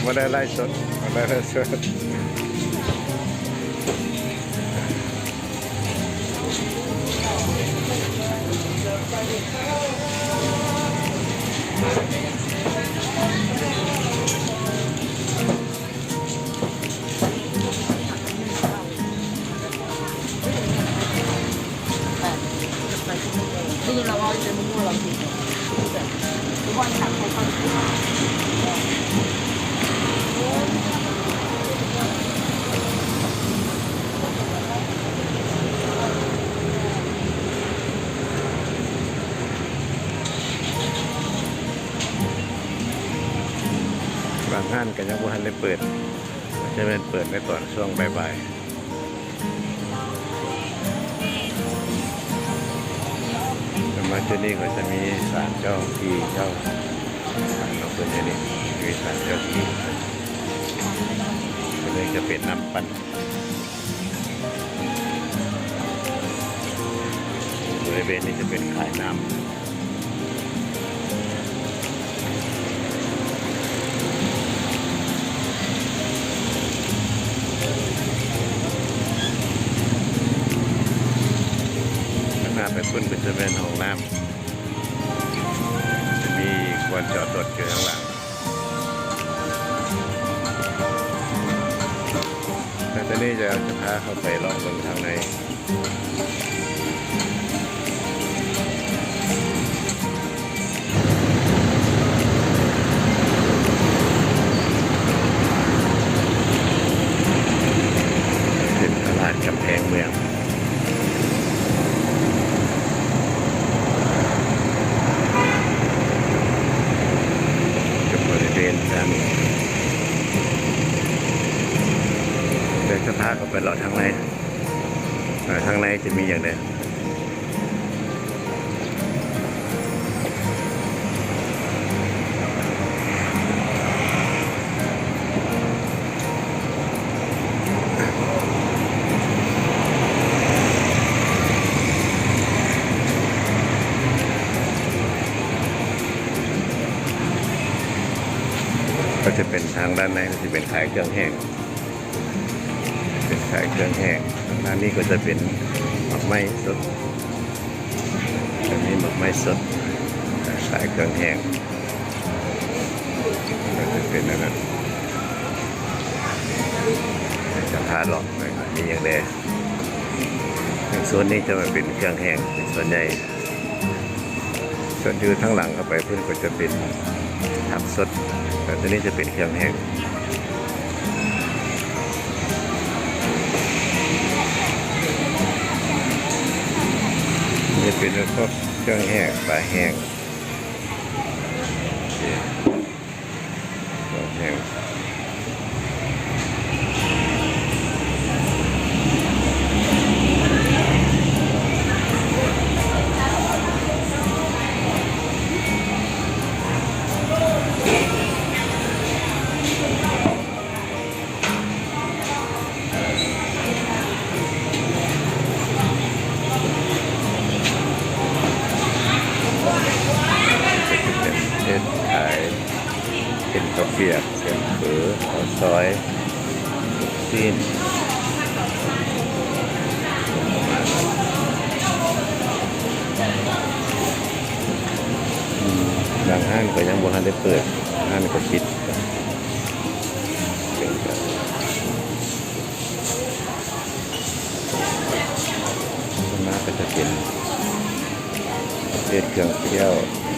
มาได้ไล่สดมาได้ไล่สดนี่เราเอาเป็นมือเราสิทุกคนถามใครเขาที่มาบางห้านกันยังบ่ทันได้เปิดจะเป็นเปิดในตอนช่วงบ่ายๆมาที่นี่ก็จะมีศาลเจ้าที่เจ้าเราเปิดที่นี่มีศาลเจ้าที่ก็เลยจะเป็นน้ำปั่นบริเวณนี้จะเป็นขายน้ำไปพุ่นก็จะเป็นห้องน้ำจะมีควรจอดรถอยู่ข้างหลังแต่ตอนนี้จะพาเข้าไปลองดูทางในเป็นตลาดกำแพงเมืองเดินสะพานเข้าไปหลอดทางในจะมีอย่างเดียวก็จะเป็นทางด้านในก็จะเป็นขายเครื่องแห้งเป็นขายเครื่องแห้งทางด้านนี้ก็จะเป็นหมักไม้สดอันนี้หมักไม้สดขายเครื่องแห้งก็จะเป็นอะไรจะพาหลอกไปมีอย่างเดียวส่วนนี้จะมาเป็นเครื่องแห้งเป็นส่วนใหญ่ส่วนอยู่ทั้งหลังเข้าไปเพื่อนก็จะเป็นผักสดแต่ตัวนี้จะเป็นเครื่องแห้งจะเป็นพวกเครื่องแห้งปลาแห้งเครื่องแห้งขายเป็นข้าวเปียกเป็นเผือข้าวซอยซีนบางห้างก็ยังบ่ทันได้เปิดห้างก็ปิดมาก็จะเป็นประเภทเครื่องเที่ยว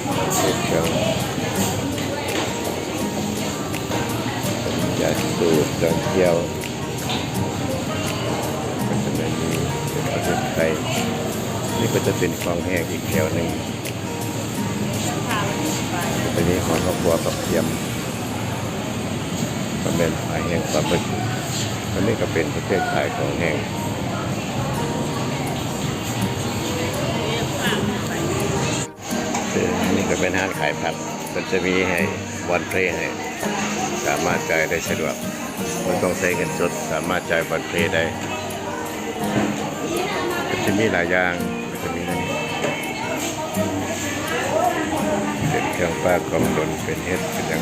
เครื่องยาสูบจองเที่ยวก็จะไม่มีเป็นประเทศไทยนี่ก็จะเป็นฟองแห้งอีกแถวหนึ่งเป็นนี้ของครอบครัวกับเทียมก็เป็นขายแห้งปลาบึกอันนี้ก็เป็นประเภทขายของแห้งอันนี้ก็เป็นห้างขายผักมันจะมีให้บอลเพลย์ให้สามารถจ่ายได้สะดวกไม่ต้องใช้เงินสดสามารถจ่ายบอลเพลย์ได้ก็จะมีหลายอย่างก็จะมีนั่นเป็นเครื่องปลากองดนเป็นเฮ็ดเป็นอย่าง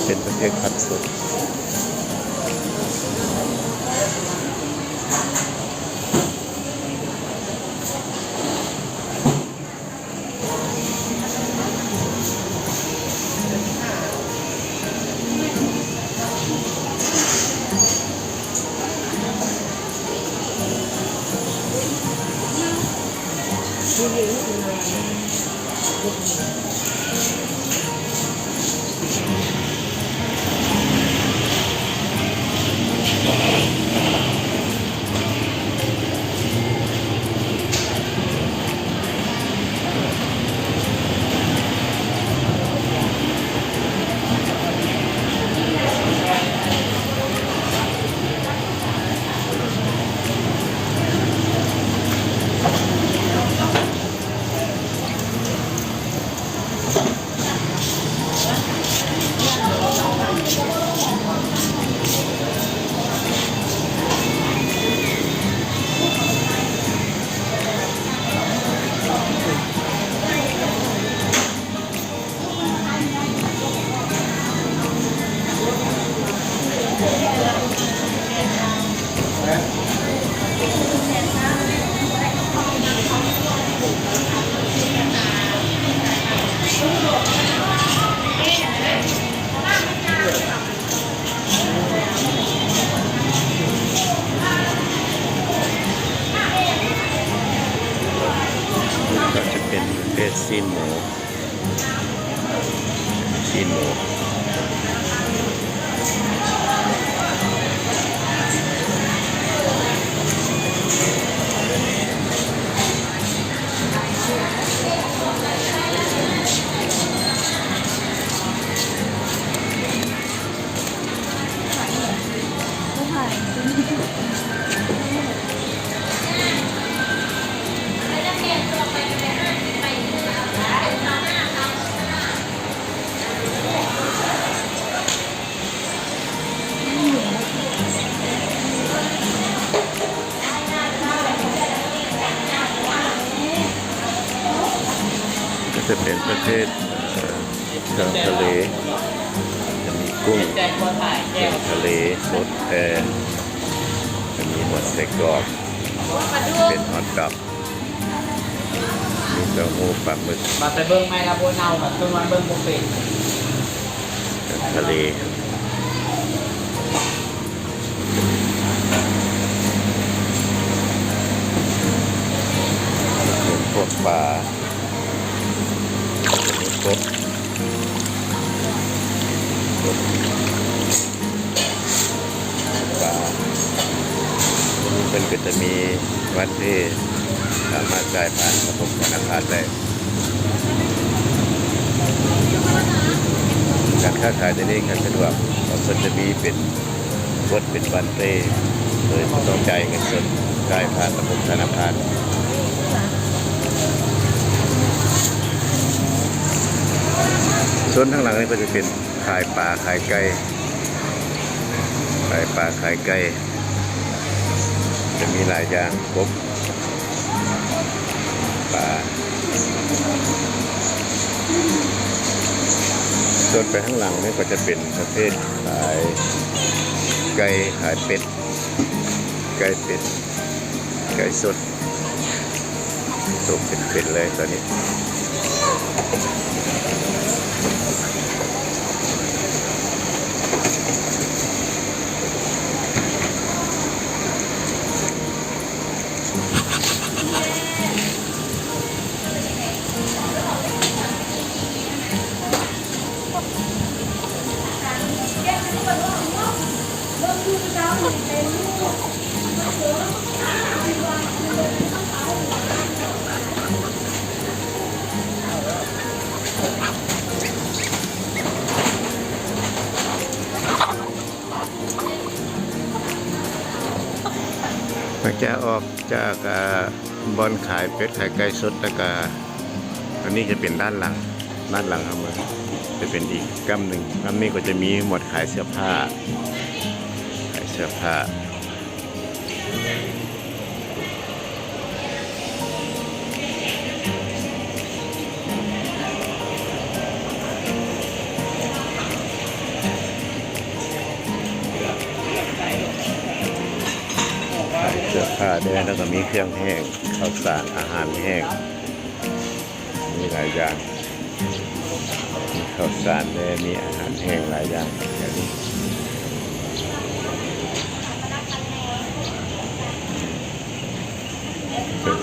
เป็นประเภทผักสดก็จะเป็นประเภทซีนหมูซีนหมูก็จะเป็นประเภทเครื่องทะเลจะมีกุ้งเครื่องทะเลสดจะมีหัวไส้กรอกเป็นฮอทดอกมีเต้าหู้ปลาหมึก มาแต่เบิ้งไม่ละโบนเอาแบบเบิ้งวันเบิ้งบุฟเฟ่ต์ ทะเลเป็นพวกปลามีกบปลาเป็นก็จะมีวัดที่สามารถจ่ายผ่านระบบธนาคารได้การค้าขายในนี้ก็สะดวกเราก็จะมีเป็นกดเป็นบัตรเป้โดยไม่ต้องจ่ายเงินสดจ่ายผ่านระบบธนาคาร ส่วนข้างหลังนี่ก็จะเป็นขายปลาขายไก่ขายปลาขายไก่จะมีหลายอย่างครบปลาส่วนไปข้างหลังนี่ก็จะเป็นประเภทขายไก่ขายเป็ดไก่เป็ดไก่สดเป็นเลยตอนนี้มันจะออกจากบอนขายเป็ดขายไก่สดแล้วก็อันนี้จะเป็นด้านหลังครับมันจะเป็นอีกกำหนึ่งกำนี้ก็จะมีหมวดขายเสื้อผ้าด้วยแล้วก็มีเครื่องแห้งข้าวสารอาหารแห้งมีหลายอย่างมีข้าวสารด้วยมีอาหารแห้งหลายอย่างอย่างนี้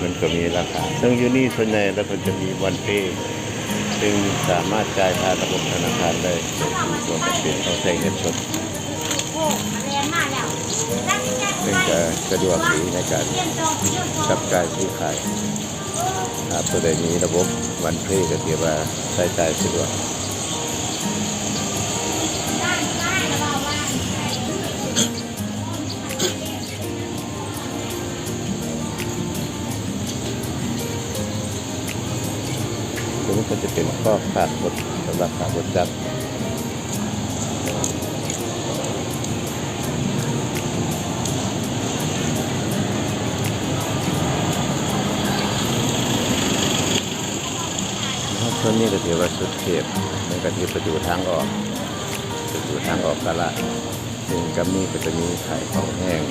มันก็มีราคาซึ่งอยู่นี่ส่วนใหญ่แล้วมันจะมีวันเป้ซึ่งสามารถจ่ายผ่านระบบธนาคารได้โดยที่ตัวมันเป็นต้องใช้เงินสดซึ่งจะสะดวกดีในการจับจ่ายซื้อขายตัวใดมีระบบวันเพลย์ก็ถือว่าใช้จ่ายสะดวกตรงนี้ก็จะเป็นข้อขาดบทสำหรับขาดบทจับส่วนนี้ก็ถือว่าสุดเขตมันก็ถือประตูทางออกตลาดซึ่งกับนี้ก็จะมีขายของแห้ง